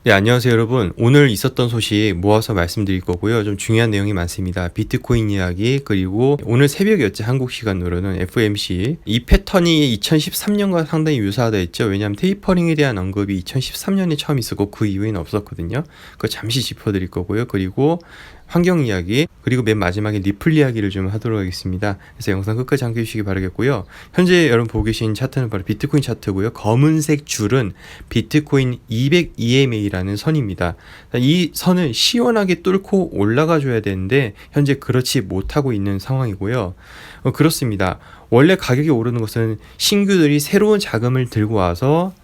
네, 안녕하세요, 여러분. 오늘 있었던 소식 모아서 말씀드릴 거고요. 좀 중요한 내용이 많습니다. 비트코인 이야기, 그리고 오늘 새벽이었죠. 한국 시간으로는 FOMC. 이 패턴이 2013년과 상당히 유사하다 했죠. 왜냐하면 테이퍼링에 대한 언급이 2013년에 처음 있었고 그 이후에는 없었거든요. 그거 잠시 짚어드릴 거고요. 그리고 환경 이야기, 그리고 맨 마지막에 리플 이야기를 좀 하도록 하겠습니다. 그래서 영상 끝까지 함께 해주시기 바라겠고요. 현재 여러분 보고 계신 차트는 바로 비트코인 차트고요. 검은색 줄은 비트코인 200EMA라는 선입니다. 이 선을 시원하게 뚫고 올라가 줘야 되는데 현재 그렇지 못하고 있는 상황이고요. 그렇습니다. 원래 가격이 오르는 것은 신규들이 새로운 자금을 들고 와서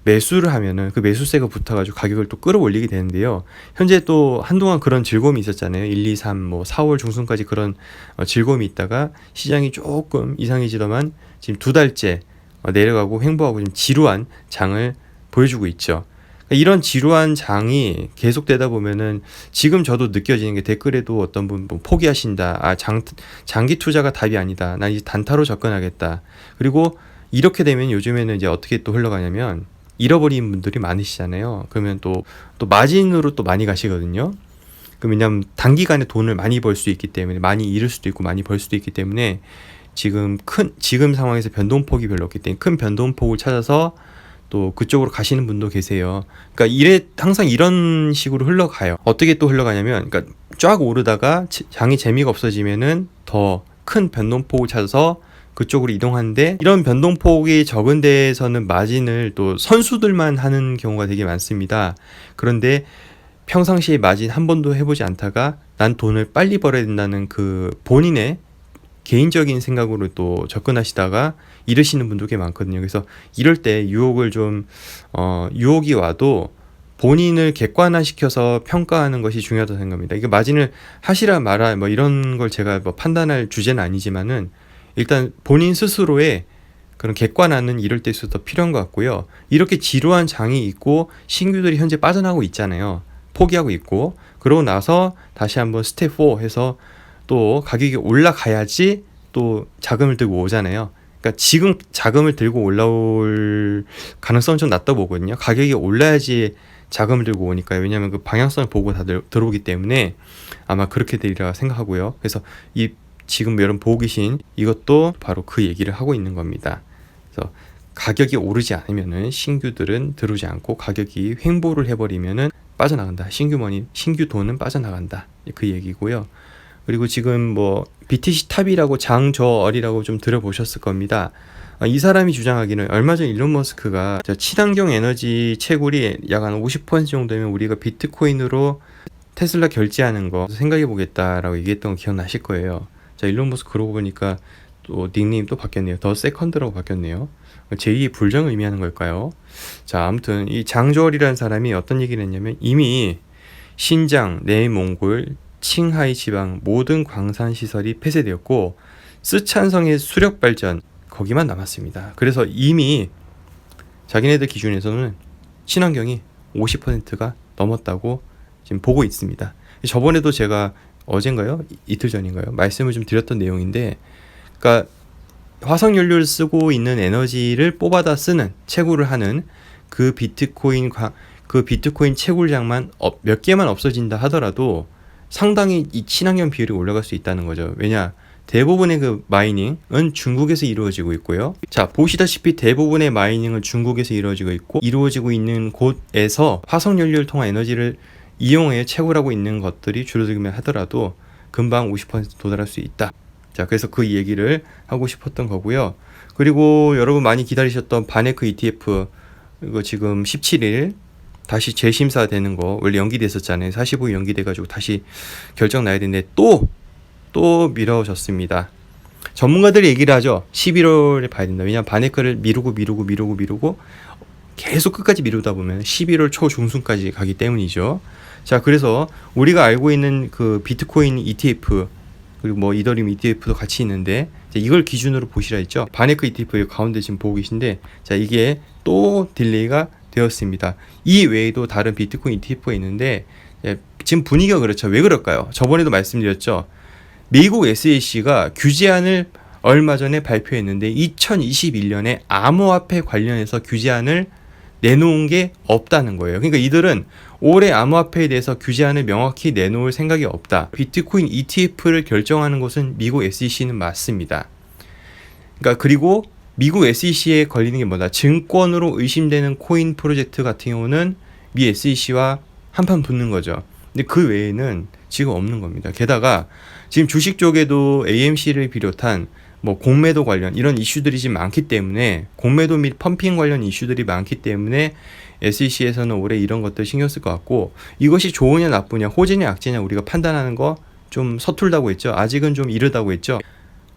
매수를 하면은 그 매수세가 붙어가지고 가격을 또 끌어올리게 되는데요. 현재 또 한동안 그런 즐거움이 있었잖아요. 1, 2, 3, 뭐 4월 중순까지 그런 즐거움이 있다가 시장이 조금 이상해지더만 지금 2달째 내려가고 횡보하고 좀 지루한 장을 보여주고 있죠. 이런 지루한 장이 계속되다 보면은 지금 저도 느껴지는 게 댓글에도 어떤 분 뭐 포기하신다. 장기 투자가 답이 아니다. 난 이제 단타로 접근하겠다. 그리고 이렇게 되면 요즘에는 이제 어떻게 또 흘러가냐면 잃어버린 분들이 많으시잖아요. 그러면 또 마진으로 또 많이 가시거든요. 왜냐면 단기간에 돈을 많이 벌 수 있기 때문에 많이 잃을 수도 있고 많이 벌 수도 있기 때문에 지금 상황에서 변동폭이 별로 없기 때문에 큰 변동폭을 찾아서 또 그쪽으로 가시는 분도 계세요. 그러니까 항상 이런 식으로 흘러가요. 어떻게 또 흘러가냐면 그러니까 쫙 오르다가 장이 재미가 없어지면은 더 큰 변동폭을 찾아서 그쪽으로 이동하는데 이런 변동폭이 적은 데에서는 마진을 또 선수들만 하는 경우가 되게 많습니다. 그런데 평상시에 마진 한 번도 해보지 않다가 난 돈을 빨리 벌어야 된다는 그 본인의 개인적인 생각으로 또 접근하시다가 잃으시는 분도 꽤 많거든요. 그래서 이럴 때 유혹이 와도 본인을 객관화시켜서 평가하는 것이 중요하다고 생각합니다. 이게 마진을 하시라 마라 뭐 이런 걸 제가 뭐 판단할 주제는 아니지만은 일단 본인 스스로의 그런 객관화는 이럴 때 있어서 더 필요한 것 같고요. 이렇게 지루한 장이 있고 신규들이 현재 빠져나가고 있잖아요. 포기하고 있고 그러고 나서 다시 한번 스텝 4 해서 또 가격이 올라가야지 또 자금을 들고 오잖아요. 그러니까 지금 자금을 들고 올라올 가능성은 좀 낮다 보거든요. 가격이 올라야지 자금을 들고 오니까요. 왜냐하면 그 방향성을 보고 다들 들어오기 때문에 아마 그렇게 되리라 생각하고요. 그래서 지금 여러분 보고 계신 이것도 바로 그 얘기를 하고 있는 겁니다. 그래서 가격이 오르지 않으면은 신규들은 들어오지 않고 가격이 횡보를 해버리면은 빠져나간다. 신규 돈은 빠져나간다. 그 얘기고요. 그리고 지금 뭐 BTC 탑이라고 장저얼이라고 좀 들어보셨을 겁니다. 이 사람이 주장하기는 얼마 전 일론 머스크가 친환경 에너지 채굴이 약 한 50% 정도면 우리가 비트코인으로 테슬라 결제하는 거 생각해 보겠다라고 얘기했던 거 기억나실 거예요. 자, 일론 머스크 그러고 보니까 또 닉네임 또 바뀌었네요. 더 세컨드라고 바뀌었네요. 제2의 불정을 의미하는 걸까요? 자, 아무튼 이 장저얼이라는 사람이 어떤 얘기를 했냐면 이미 신장, 내몽골, 칭하이 지방 모든 광산 시설이 폐쇄되었고 쓰촨성의 수력 발전 거기만 남았습니다. 그래서 이미 자기네들 기준에서는 친환경이 50%가 넘었다고 지금 보고 있습니다. 저번에도 제가 어젠가요? 이틀 전인가요? 말씀을 좀 드렸던 내용인데 그러니까 화석연료를 쓰고 있는 에너지를 뽑아다 쓰는 채굴을 하는 그 비트코인 채굴장만 몇 개만 없어진다 하더라도 상당히 이 친환경 비율이 올라갈 수 있다는 거죠. 왜냐? 대부분의 그 마이닝은 중국에서 이루어지고 있고요. 자, 보시다시피 대부분의 마이닝은 중국에서 이루어지고 있는 곳에서 화석연료를 통한 에너지를 이용해 채굴하고 있는 것들이 줄어들기만 하더라도 금방 50% 도달할 수 있다. 자, 그래서 그 얘기를 하고 싶었던 거고요. 그리고 여러분 많이 기다리셨던 바네크 ETF 이거 지금 17일 다시 재심사되는 거 원래 연기됐었잖아요. 45일 연기돼가지고 다시 결정 나야 되는데 또 미뤄졌습니다. 전문가들이 얘기를 하죠. 11월에 봐야 된다. 왜냐하면 바네크를 미루고 계속 끝까지 미루다 보면 11월 초 중순까지 가기 때문이죠. 자, 그래서 우리가 알고 있는 그 비트코인 ETF 그리고 뭐 이더리움 ETF도 같이 있는데 이걸 기준으로 보시라 했죠. 바네크 ETF 가운데 지금 보고 계신데 자, 이게 또 딜레이가 되었습니다. 이 외에도 다른 비트코인 ETF가 있는데 지금 분위기가 그렇죠. 왜 그럴까요? 저번에도 말씀드렸죠. 미국 SEC가 규제안을 얼마 전에 발표했는데 2021년에 암호화폐 관련해서 규제안을 내놓은 게 없다는 거예요. 그러니까 이들은 올해 암호화폐에 대해서 규제안을 명확히 내놓을 생각이 없다. 비트코인 ETF를 결정하는 것은 미국 SEC는 맞습니다. 그러니까 그리고 미국 SEC에 걸리는 게 뭐다? 증권으로 의심되는 코인 프로젝트 같은 경우는 미 SEC와 한판 붙는 거죠. 근데 그 외에는 지금 없는 겁니다. 게다가 지금 주식 쪽에도 AMC를 비롯한 뭐 공매도 관련 이런 이슈들이 지금 많기 때문에, 공매도 및 펌핑 관련 이슈들이 많기 때문에 SEC에서는 올해 이런 것들 신경 쓸 것 같고, 이것이 좋으냐 나쁘냐, 호재냐 악재냐 우리가 판단하는 거 좀 서툴다고 했죠. 아직은 좀 이르다고 했죠.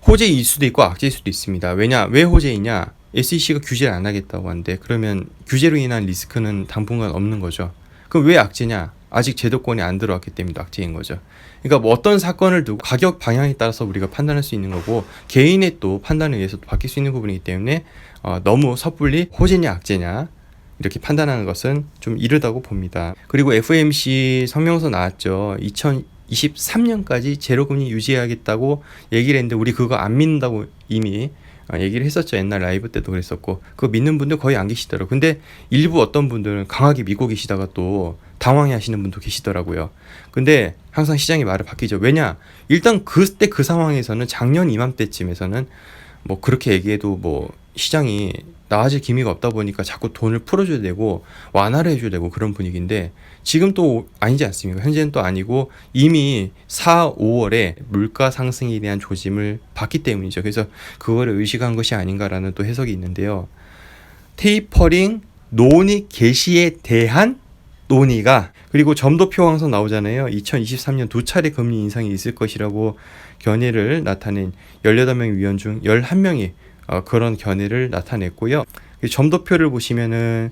호재일 수도 있고 악재일 수도 있습니다. 왜 호재이냐? SEC가 규제를 안 하겠다고 하는데, 그러면 규제로 인한 리스크는 당분간 없는 거죠. 그럼 왜 악재냐? 아직 제도권이 안 들어왔기 때문에 악재인 거죠. 그러니까 뭐 어떤 사건을 두고 가격 방향에 따라서 우리가 판단할 수 있는 거고, 개인의 또 판단에 의해서 또 바뀔 수 있는 부분이기 때문에 너무 섣불리 호재냐 악재냐 이렇게 판단하는 것은 좀 이르다고 봅니다. 그리고 FOMC 성명서 나왔죠. 2023년까지 제로금리 유지해야겠다고 얘기를 했는데, 우리 그거 안 믿는다고 이미 얘기를 했었죠. 옛날 라이브 때도 그랬었고, 그거 믿는 분들 거의 안 계시더라고요. 근데 일부 어떤 분들은 강하게 믿고 계시다가 또 당황해 하시는 분도 계시더라고요. 근데 항상 시장이 말을 바뀌죠. 왜냐? 일단 그때 그 상황에서는 작년 이맘때쯤에서는 뭐 그렇게 얘기해도 뭐 시장이 나아질 기미가 없다 보니까 자꾸 돈을 풀어줘야 되고 완화를 해줘야 되고 그런 분위기인데, 지금 또 아니지 않습니까? 현재는 또 아니고 이미 4, 5월에 물가 상승에 대한 조짐을 봤기 때문이죠. 그래서 그거를 의식한 것이 아닌가라는 또 해석이 있는데요. 테이퍼링 논의 개시에 대한 논의가, 그리고 점도표 항상 나오잖아요. 2023년 2차례 금리 인상이 있을 것이라고 견해를 나타낸 18명 위원 중 11명이 그런 견해를 나타냈고요. 점도표를 보시면은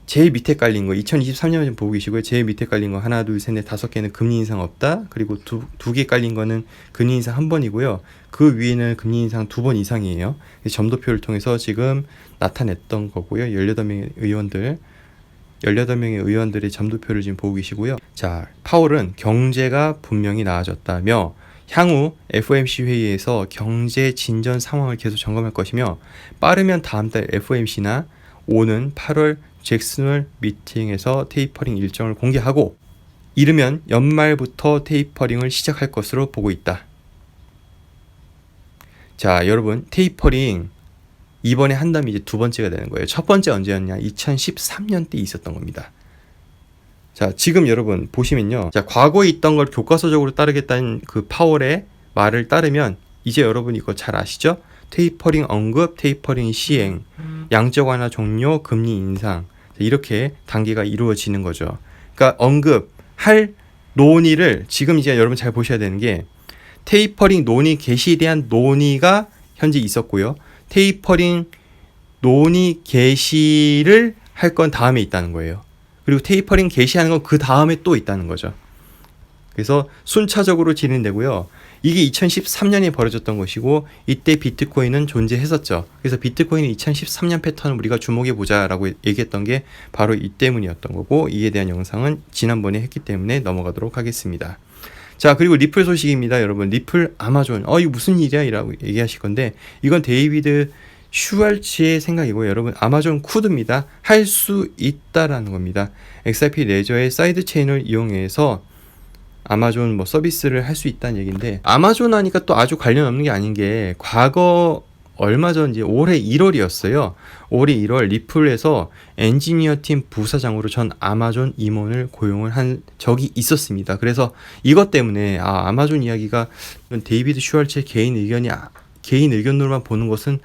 제일 밑에 깔린 거 2023년 좀 보고 계시고요. 제일 밑에 깔린 거 하나, 둘, 셋, 넷, 5개는 금리 인상 없다. 그리고 두 개 깔린 거는 금리 인상 한 번이고요. 그 위에는 금리 인상 2번 이상이에요. 점도표를 통해서 지금 나타냈던 거고요. 18명의 의원들의 점도표를 지금 보고 계시고요. 자, 파월은 경제가 분명히 나아졌다며 향후 FOMC 회의에서 경제 진전 상황을 계속 점검할 것이며, 빠르면 다음 달 FOMC나 오는 8월 잭슨홀 미팅에서 테이퍼링 일정을 공개하고, 이르면 연말부터 테이퍼링을 시작할 것으로 보고 있다. 자, 여러분, 테이퍼링 이번에 한다면 이제 두 번째가 되는 거예요. 첫 번째 언제였냐? 2013년 때 있었던 겁니다. 자, 지금 여러분 보시면요. 자, 과거에 있던 걸 교과서적으로 따르겠다는 그 파월의 말을 따르면 이제 여러분 이거 잘 아시죠? 테이퍼링 언급, 테이퍼링 시행, 양적 완화 종료, 금리 인상, 이렇게 단계가 이루어지는 거죠. 그러니까 언급할 논의를 지금 이제 여러분 잘 보셔야 되는 게, 테이퍼링 논의 개시에 대한 논의가 현재 있었고요. 테이퍼링 논의 개시를 할 건 다음에 있다는 거예요. 그리고 테이퍼링 개시하는 건 그 다음에 또 있다는 거죠. 그래서 순차적으로 진행되고요. 이게 2013년에 벌어졌던 것이고, 이때 비트코인은 존재했었죠. 그래서 비트코인의 2013년 패턴을 우리가 주목해 보자라고 얘기했던 게 바로 이 때문이었던 거고, 이에 대한 영상은 지난번에 했기 때문에 넘어가도록 하겠습니다. 자, 그리고 리플 소식입니다. 여러분, 리플 아마존 이거 무슨 일이야? 이라고 얘기하실 건데, 이건 데이비드 슈왈츠의 생각이고요. 여러분, 아마존 쿠드입니다. 할 수 있다라는 겁니다. XRP 레저의 사이드 체인을 이용해서 아마존 뭐 서비스를 할 수 있다는 얘기인데, 아마존 하니까 또 아주 관련 없는 게 아닌 게, 과거 얼마 전 이제 올해 1월이었어요. 올해 1월 리플에서 엔지니어 팀 부사장으로 전 아마존 임원을 고용을 한 적이 있었습니다. 그래서 이것 때문에 아마존 이야기가 데이비드 슈왈츠의 개인 의견으로만 보는 것은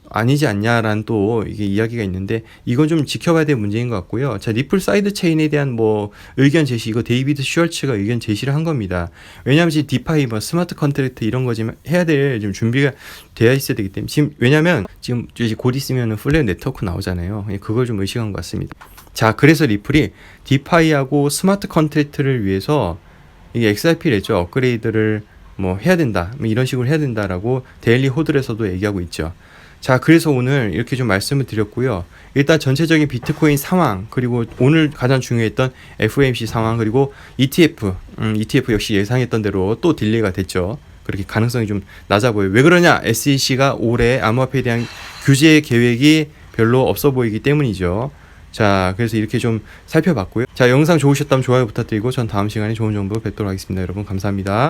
아니지 않냐라는 또 이게 이야기가 있는데, 이건 좀 지켜봐야 될 문제인 것 같고요. 자, 리플 사이드 체인에 대한 뭐 의견 제시, 이거 데이비드 슈왈츠가 의견 제시를 한 겁니다. 왜냐하면 지금 디파이 뭐 스마트 컨트랙트 이런 거 지금 해야 될 지금 준비가 되어 있어야 되기 때문에, 지금 왜냐하면 지금 이제 곧 있으면은 플랫 네트워크 나오잖아요. 그걸 좀 의식한 것 같습니다. 자, 그래서 리플이 디파이하고 스마트 컨트랙트를 위해서 이게 XRP 레저 업그레이드를 뭐 해야 된다, 뭐 이런 식으로 해야 된다라고 데일리 호들에서도 얘기하고 있죠. 자, 그래서 오늘 이렇게 좀 말씀을 드렸고요. 일단 전체적인 비트코인 상황, 그리고 오늘 가장 중요했던 FOMC 상황, 그리고 ETF 역시 예상했던 대로 또 딜레이가 됐죠. 그렇게 가능성이 좀 낮아 보여요. 왜 그러냐? SEC가 올해 암호화폐에 대한 규제 계획이 별로 없어 보이기 때문이죠. 자, 그래서 이렇게 좀 살펴봤고요. 자, 영상 좋으셨다면 좋아요 부탁드리고 전 다음 시간에 좋은 정보 뵙도록 하겠습니다. 여러분 감사합니다.